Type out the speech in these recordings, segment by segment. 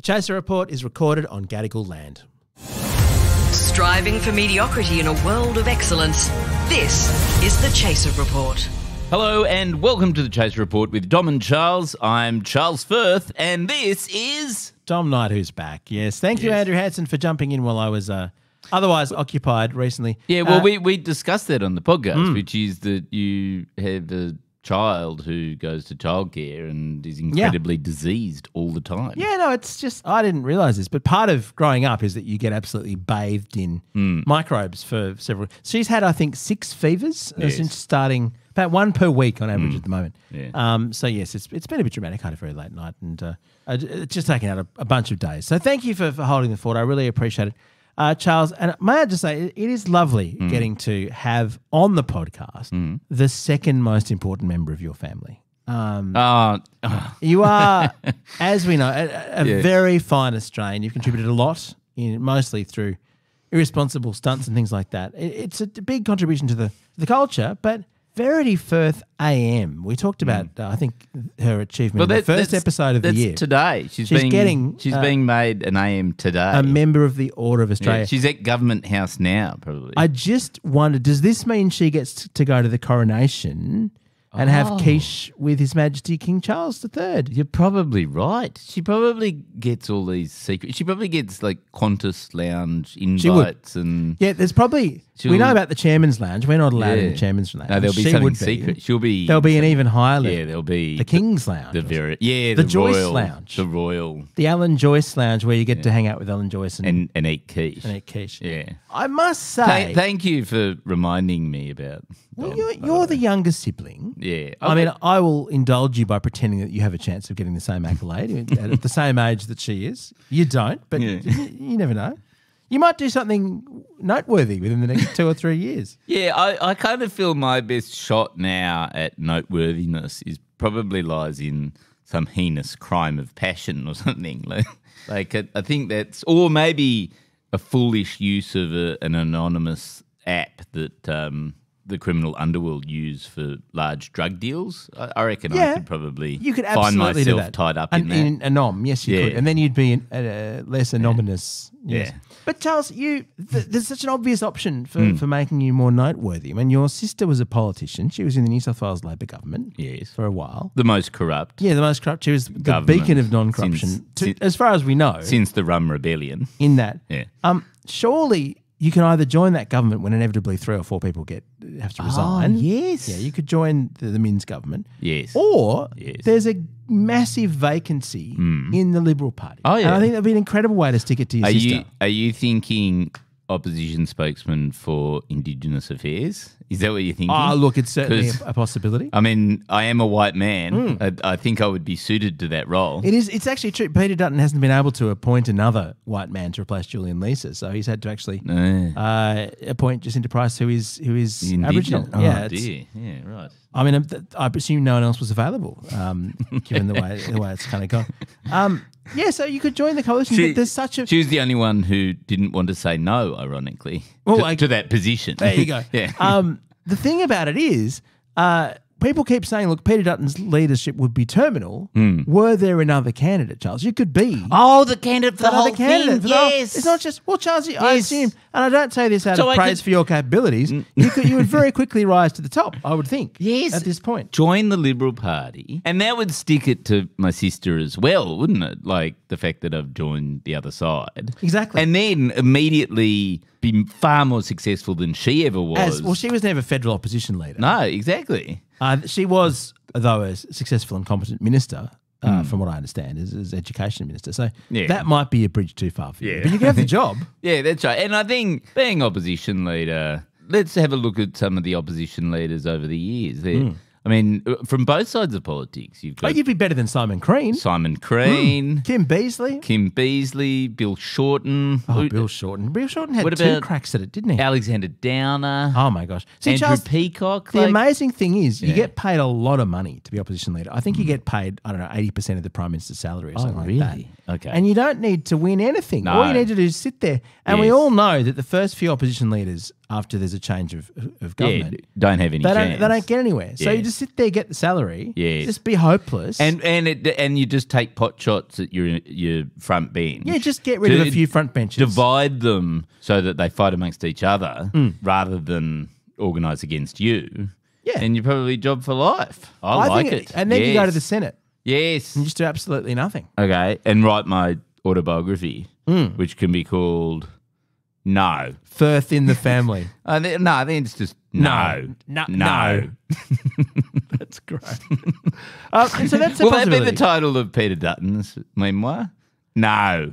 The Chaser Report is recorded on Gadigal land. Striving for mediocrity in a world of excellence. This is the Chaser Report. Hello and welcome to the Chaser Report with Dom and Charles. I'm Charles Firth and this is... Dom Knight, who's back. Yes. Thank you, Andrew Hansen, for jumping in while I was otherwise occupied recently. Yeah, well, we discussed that on the podcast, which is that you have a child who goes to childcare and is incredibly diseased all the time. Yeah, no, it's just, I didn't realise this, but part of growing up is that you get absolutely bathed in microbes for several... She's had, I think, 6 fevers since starting, about 1 per week on average at the moment. Yeah. So, yes, it's been a bit dramatic. I had a very late night and it's just taken out a bunch of days. So thank you for holding the fort. I really appreciate it. Charles, and may I just say, it is lovely getting to have on the podcast the second most important member of your family. You are, as we know, a very fine Australian. You've contributed a lot, mostly through irresponsible stunts and things like that. It's a big contribution to the culture, but Verity Firth AM. We talked about, I think, her achievement in the first episode of the year. Today. She's being made an AM today. A member of the Order of Australia. Yeah, she's at Government House now, probably. I just wondered, does this mean she gets to go to the coronation and have quiche with His Majesty King Charles III? You're probably right. She probably gets all these secrets. She probably gets like Qantas Lounge invites and... Yeah, there's probably... We know about the Chairman's Lounge. We're not allowed in the Chairman's Lounge. No, there'll be something secret. There'll be an even higher level. Yeah, there'll be... The King's Lounge. The Joyce Royal Lounge. The Royal. The Alan Joyce Lounge where you get to hang out with Alan Joyce and eat quiche. And eat quiche. Yeah. I must say... Thank you for reminding me about... Well, you're the younger sibling. Yeah. I mean, I will indulge you by pretending that you have a chance of getting the same accolade at the same age that she is. You don't, but you never know. You might do something noteworthy within the next 2 or 3 years. Yeah, I kind of feel my best shot now at noteworthiness is probably lies in some heinous crime of passion or something. Like I think that's, or maybe a foolish use of an anonymous app that the criminal underworld use for large drug deals. I reckon I could probably find myself tied up in that. In anom, yes, you could. And then you'd be less anonymous. Yes. Yeah. But Charles, there's such an obvious option for making you more noteworthy. I mean, your sister was a politician. She was in the New South Wales Labor government for a while. The most corrupt. Yeah, the most corrupt. She was the beacon of non-corruption, as far as we know. Since the Rum Rebellion. In that. Yeah. Surely you can either join that government when inevitably 3 or 4 people have to resign. Yes. Yeah, you could join the Minns government. Yes. Or there's a massive vacancy in the Liberal Party. Oh, yeah. And I think that would be an incredible way to stick it to your sister. Are you thinking opposition spokesman for Indigenous Affairs? Is that what you're thinking? Oh, look, it's certainly a possibility. I mean, I am a white man. I think I would be suited to that role. It is. It's actually true. Peter Dutton hasn't been able to appoint another white man to replace Julian Leeser, so he's had to actually appoint Jacinta Price, who is Aboriginal. Oh, dear. Yeah, right. I mean, I presume no one else was available, given the way it's kind of gone. Yeah, so you could join the coalition. But there's such a... She was the only one who didn't want to say no, ironically, to that position. There you go. Yeah. The thing about it is, people keep saying, look, Peter Dutton's leadership would be terminal. Were there another candidate, Charles? You could be. Oh, the candidate for the whole thing. Yes. It's not just, well, Charles, I assume, and I don't say this out of praise for your capabilities, you would very quickly rise to the top, I would think, at this point. Join the Liberal Party, and that would stick it to my sister as well, wouldn't it? Like the fact that I've joined the other side. Exactly. And then immediately be far more successful than she ever was. Well, she was never federal opposition leader. No, exactly. She was, though, a successful and competent minister, from what I understand, as education minister. So that might be a bridge too far for you. But you can have the job. Yeah, that's right. And I think being opposition leader, let's have a look at some of the opposition leaders over the years. I mean, from both sides of politics, you've got... you'd be better than Simon Crean. Kim Beazley. Bill Shorten. Oh, Bill Shorten. Bill Shorten had 2 cracks at it, didn't he? Alexander Downer. Oh, my gosh. See, Andrew Charles, Peacock. The amazing thing is you get paid a lot of money to be opposition leader. I think you get paid, 80% of the Prime Minister's salary or something like that. Okay. And you don't need to win anything. No. All you need to do is sit there. And we all know that the first few opposition leaders after there's a change of government. Yeah, don't have any chance. They don't get anywhere. So Yeah. you just sit there, get the salary, Yes. just be hopeless. And you just take pot shots at your front bench. yeah, just get rid of a few front benches. Divide them so that they fight amongst each other rather than organise against you. Yeah. And you're probably job for life. I like think it. And then you go to Yes. the Senate Yes. and just do absolutely nothing. Okay. And write my autobiography, which can be called No. Firth in the family. I think it's just no. No. That's great. So that's a Will that be possibility. the title of Peter Dutton's memoir? No.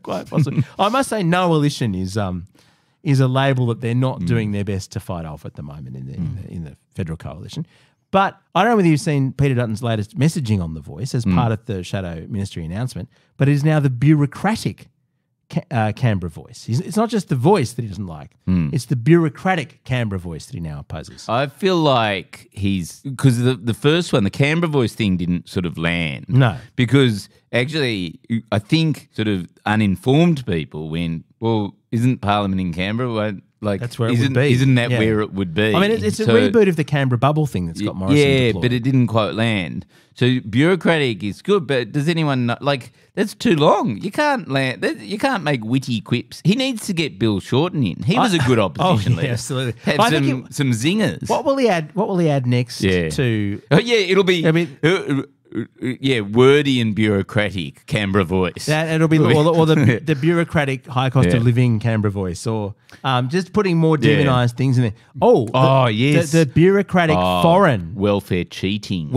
Quite possibly. I must say, no elition is a label that they're not doing their best to fight off at the moment in the federal coalition. But I don't know whether you've seen Peter Dutton's latest messaging on The Voice as part of the Shadow Ministry announcement, but it is now the bureaucratic Canberra voice. It's not just the voice that he doesn't like. It's the bureaucratic Canberra voice that he now opposes. I feel like because the first one, the Canberra voice thing didn't sort of land. No. Because actually, I think sort of uninformed people went, well, isn't Parliament in Canberra? Well, like, That's where it would be. Isn't that Yeah. where it would be? I mean, it's a reboot of the Canberra bubble thing that's got Morrison Yeah, deployed. but it didn't quite land. So bureaucratic is good, but does anyone know, like, that's too long. You can't make witty quips. He needs to get Bill Shorten in. He was a good opposition leader. absolutely. Had I think some zingers. What will he add next Yeah. to... Oh, yeah, it'll be wordy and bureaucratic Canberra voice. That it'll be or the bureaucratic high cost of living Canberra voice, or just putting more demonised things in there. Yes, the bureaucratic foreign welfare cheating,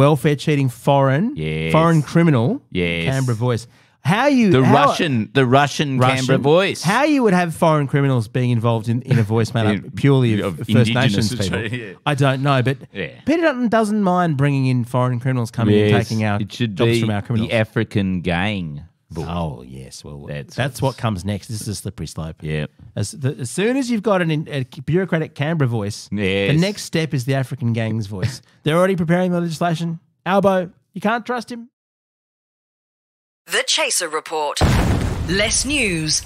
foreign, Yes. foreign criminal, Yes. Canberra voice. The Russian Canberra voice. How you would have foreign criminals being involved in a voice made up purely of First Indigenous Nations people? yeah. I don't know, but Peter Dutton doesn't mind bringing in foreign criminals coming and taking our it should jobs be from our criminals. the African gang. Oh yes, well That's what comes next. This is a slippery slope. Yeah. As soon as you've got a bureaucratic Canberra voice, Yes. the next step is the African gang's voice. They're already preparing the legislation. Albo, you can't trust him. The Chaser Report. Less news,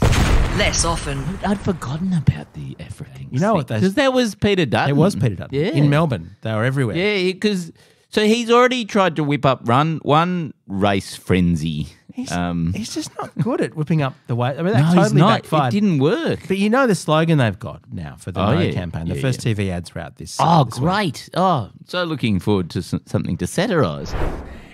less often. I'd forgotten about the African. You know what they- Because that was Peter Dutton. It was Peter Dutton. Yeah. In Melbourne. They were everywhere. Yeah, because so he's already tried to whip up one race frenzy. He's just not good at whipping up the way. I mean, that No, he's totally not. backfired. It didn't work. But you know the slogan they've got now for the Oh, No yeah. campaign. The Yeah, first TV ads were out this. Oh, this week. great. Oh, so looking forward to something to satirise.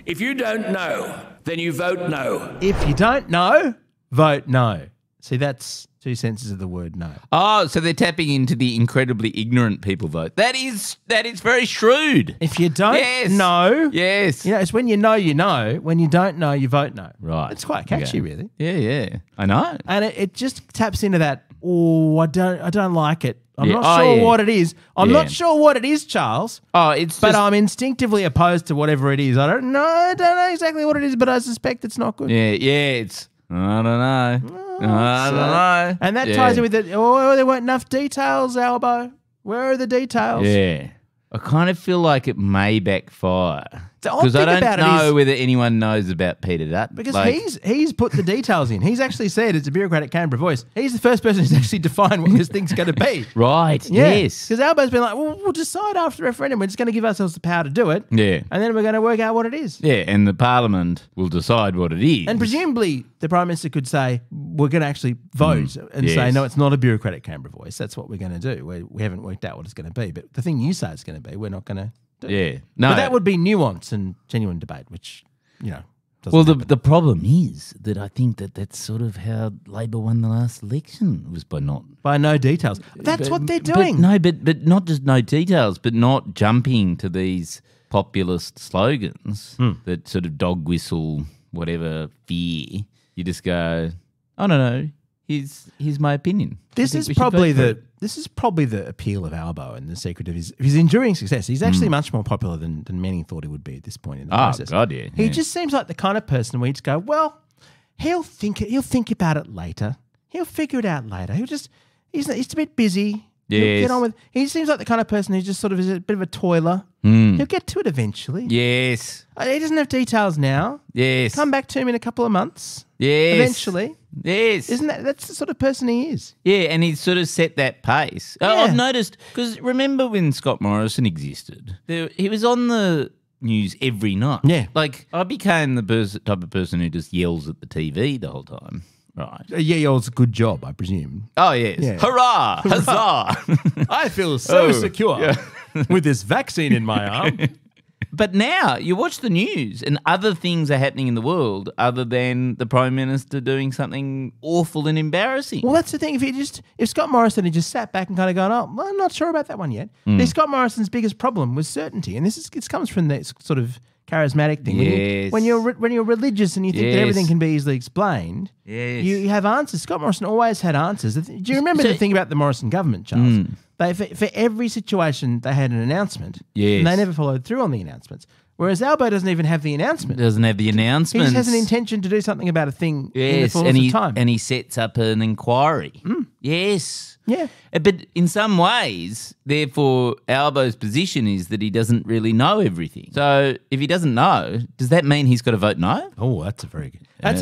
If you don't know, then you vote no. If you don't know, vote no. See, that's two senses of the word no. Oh, so they're tapping into the incredibly ignorant people vote. That is very shrewd. If you don't Yes. know, Yes. you know, it's when you know you know. When you don't know, you vote no. Right. It's quite catchy, Okay. really. Yeah. I know. And it just taps into that. Oh, I don't like it. I'm Yeah. not Oh, sure yeah. what it is. I'm Yeah. not sure what it is, Charles. Oh, it's But just, I'm instinctively opposed to whatever it is. I don't know exactly what it is, but I suspect it's not good. yeah. It's I don't know. I don't know. And that ties in with it. Oh, there weren't enough details, Albo. Where are the details? Yeah. I kind of feel like it may backfire. The odd Because I thing don't about it know is- whether anyone knows about Peter Dutton. Because Like, he's put the details in. He's actually said it's a bureaucratic Canberra voice. He's the first person who's actually defined what this thing's going to be. Right, Yeah. yes. Because Albo's been like, well, we'll decide after the referendum. We're just going to give ourselves the power to do it. Yeah. And then we're going to work out what it is. Yeah, and the Parliament will decide what it is. And presumably the Prime Minister could say, we're going to actually vote and say, Yes. no, it's not a bureaucratic Canberra voice. That's what we're going to do. We haven't worked out what it's going to be. But the thing you say it's going to be, we're not going to do. Yeah. No. But that would be nuance and genuine debate, which, you know, doesn't Well, happen. the problem is that I think that's sort of how Labor won the last election, was by not. by no details. That's what they're doing. But not just no details, but not jumping to these populist slogans that sort of dog whistle whatever fear. You just go, I don't know. Here's my opinion. This is probably the appeal of Albo and the secret of his enduring success. He's actually much more popular than many thought he would be at this point in the process. God, yeah. He just seems like the kind of person where you just go, well, he'll think about it later. He'll figure it out later. He's a bit busy. He'll Yes. get on with. He seems like the kind of person who just sort of is a bit of a toiler. He'll get to it eventually. Yes. He doesn't have details now. Yes. Come back to him in a couple of months. Yes. Eventually. Yes. Isn't that's the sort of person he is? Yeah, and he's sort of set that pace. Yeah. I've noticed, because remember when Scott Morrison existed, he was on the news every night. Yeah. Like, I became the type of person who just yells at the TV the whole time. Right. Yeah, it's a good job, I presume. Oh, yes. Yeah. Hurrah! Huzzah! I feel so secure yeah. with this vaccine in my arm. But now you watch the news and other things are happening in the world other than the Prime Minister doing something awful and embarrassing. Well, that's the thing. If Scott Morrison had just sat back and kind of gone, oh, well, I'm not sure about that one yet. Scott Morrison's biggest problem was certainty, and this comes from that sort of charismatic thing. Yes. When you're religious and you think that Yes. everything can be easily explained, Yes. you have answers. Scott Morrison always had answers. Do you remember the thing about the Morrison government, Charles? For every situation, they had an announcement, Yes. and they never followed through on the announcements. Whereas Albo doesn't even have the announcment. Doesn't have the He announcement. just has an intention to do something about a thing in the Yes, fullness of time. and he sets up an inquiry. Yes. Yeah. But in some ways, therefore, Albo's position is that he doesn't really know everything. So if he doesn't know, does that mean he's got to vote no? Oh, that's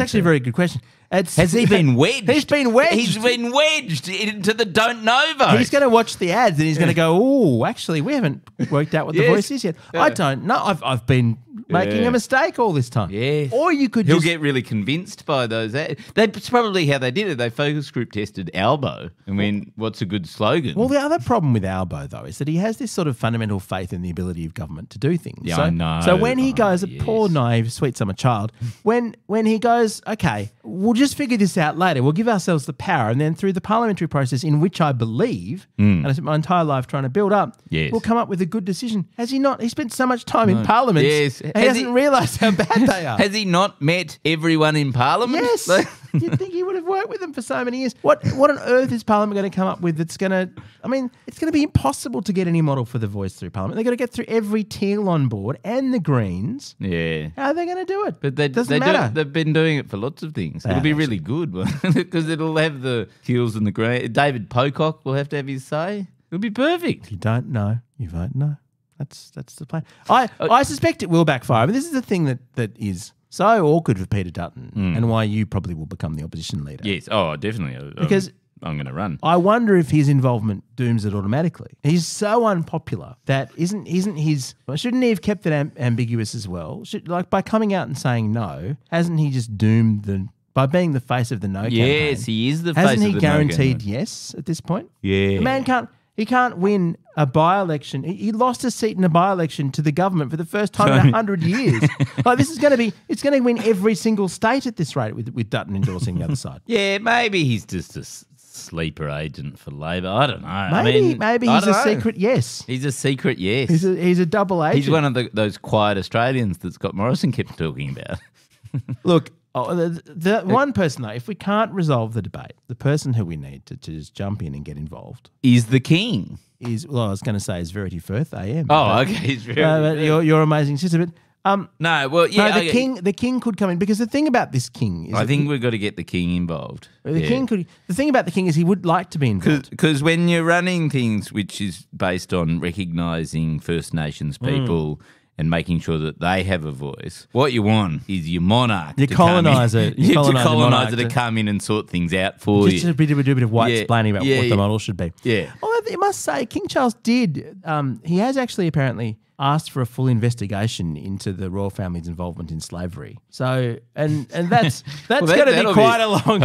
actually a very good question. Has he been wedged? He's been wedged. He's been wedged into the don't know vote. He's going to watch the ads and he's going to go, oh, actually, we haven't worked out what the Yes. voice is yet. I don't know. I've been making a mistake all this time. Yes. Or you could He'll just... get really convinced by those ads. That's probably how they did it. They focus group tested Albo and went, what's a good slogan? Well, the other problem with Albo, though, is that he has this sort of fundamental faith in the ability of government to do things. Yeah, so, I know. So when he goes, a Yes. poor, naive, sweet summer child, when he goes, okay, we'll just figure this out later. We'll give ourselves the power, and then through the parliamentary process, in which I believe, and I spent my entire life trying to build up, Yes. we'll come up with a good decision. Has he not? He spent so much time in Parliament. Yes. He Has hasn't realised how bad they are. Has he not met everyone in Parliament? Yes. Like- You'd think he would have worked with them for so many years. What on earth is Parliament going to come up with that's going to... I mean, it's going to be impossible to get any model for the voice through Parliament. They've got to get through every Teal on board and the Greens. Yeah. How are they going to do it? But they doesn't matter. They've been doing it for lots of things. It'll be really good because it'll have the Keels and the Grey. David Pocock will have to have his say. It'll be perfect. If you don't know, you vote no. That's the plan. I suspect it will backfire. But this is the thing that is so awkward for Peter Dutton and why you probably will become the opposition leader. Yes. Oh, definitely. Because I'm going to run. I wonder if his involvement dooms it automatically. He's so unpopular that isn't his... Well, shouldn't he have kept it ambiguous as well? By coming out and saying no, hasn't he just doomed by being the face of the no campaign? Yes, he is the face of the Hasn't no he guaranteed campaign. yes at this point? Yeah. The man can't win a by-election. He lost a seat in a by-election to the government for the first time in 100 years. Like, this is going to be... It's going to win every single state at this rate with Dutton endorsing the other side. Yeah, maybe he's just a sleeper agent for Labor. I don't know. Maybe he's a secret yes. He's a secret yes. He's a double agent. He's one of those quiet Australians that Scott Morrison kept talking about. Look, the one person, though, if we can't resolve the debate, the person who we need to just jump in and get involved Is the king. is, well, I was going to say is Verity Firth, AM. Oh, okay. He's very But your amazing sister. But No, well, yeah. no, the king could come in, because the thing about this king is I think we've got to get the king involved. the thing about the king is he would like to be involved. Because when you're running things which is based on recognising First Nations people and making sure that they have a voice, what you want is your monarch. Your coloniser. Your coloniser coloniser to come in and sort things out for Just you. a bit of white Yeah, explaining about yeah, what yeah. the model should be. Yeah. Although I must say, King Charles did. He has actually apparently asked for a full investigation into the royal family's involvement in slavery. So, and that's going to be quite a long.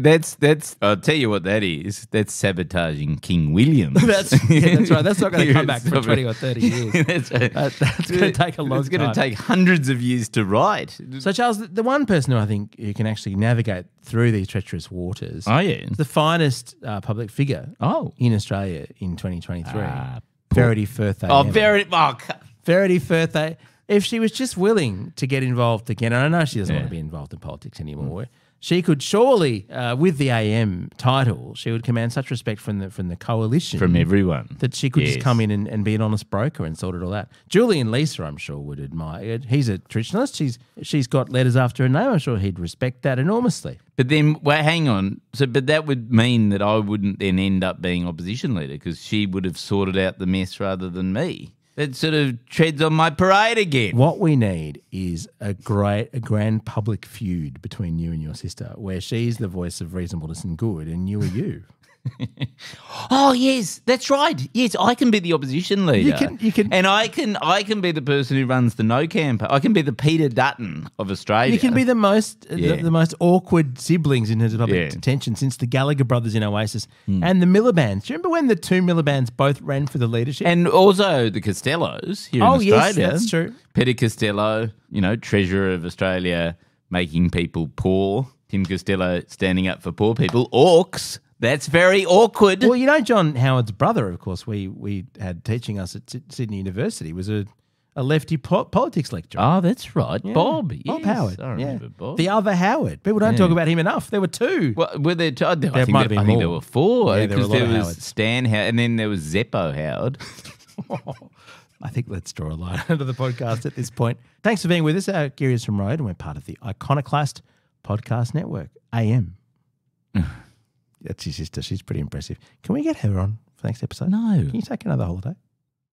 That's. I'll tell you what that is. That's sabotaging King William. That's right. That's not going to come back for 20 or 30 years. That's going to take a long time. It's going to take hundreds of years to write. So, Charles, the one person who I think who can actually navigate through these treacherous waters, Oh yeah. the finest public figure in Australia in 2023, Verity Firth. Oh, Verity. Oh, Verity Firth. if she was just willing to get involved again, and I know she doesn't want to be involved in politics anymore, she could surely, with the AM title, she would command such respect from the coalition. From everyone. That she could just come in and be an honest broker and sort it all out. Julie and Lisa, I'm sure, would admire it. He's a traditionalist. She's got letters after her name. I'm sure he'd respect that enormously. But then, well, hang on. But that would mean that I wouldn't then end up being opposition leader because she would have sorted out the mess rather than me. That sort of treads on my parade again. What we need is a grand public feud between you and your sister, where she's the voice of reasonableness and good, and you are you. Oh yes, that's right. Yes, I can be the opposition leader. You can, and I can be the person who runs the no campaign. I can be the Peter Dutton of Australia. You can be the most the most awkward siblings in terms of public attention since the Gallagher brothers in Oasis and the Miliband's. Do you remember when the two Miliband's both ran for the leadership? And also the Costellos here in Australia. Oh yes, that's true. Peter Costello, treasurer of Australia, making people poor. Tim Costello standing up for poor people. Orcs. That's very awkward. Well, John Howard's brother, of course, we had teaching us at Sydney University, was a lefty politics lecturer. Oh, that's right. Yeah. Bob. Bob Yes, Howard. I remember Bob. The other Howard. People don't talk about him enough. There were two. Well, were there two? I think might have been I think more. there were four. Yeah, there were a Because lot there of was Howards. Stan Howard and then there was Zeppo Howard. I think let's draw a line under the podcast at this point. Thanks for being with us. Giri's from Road, and we're part of the Iconoclast Podcast Network, AM. That's your sister. She's pretty impressive. Can we get her on for the next episode? No. Can you take another holiday?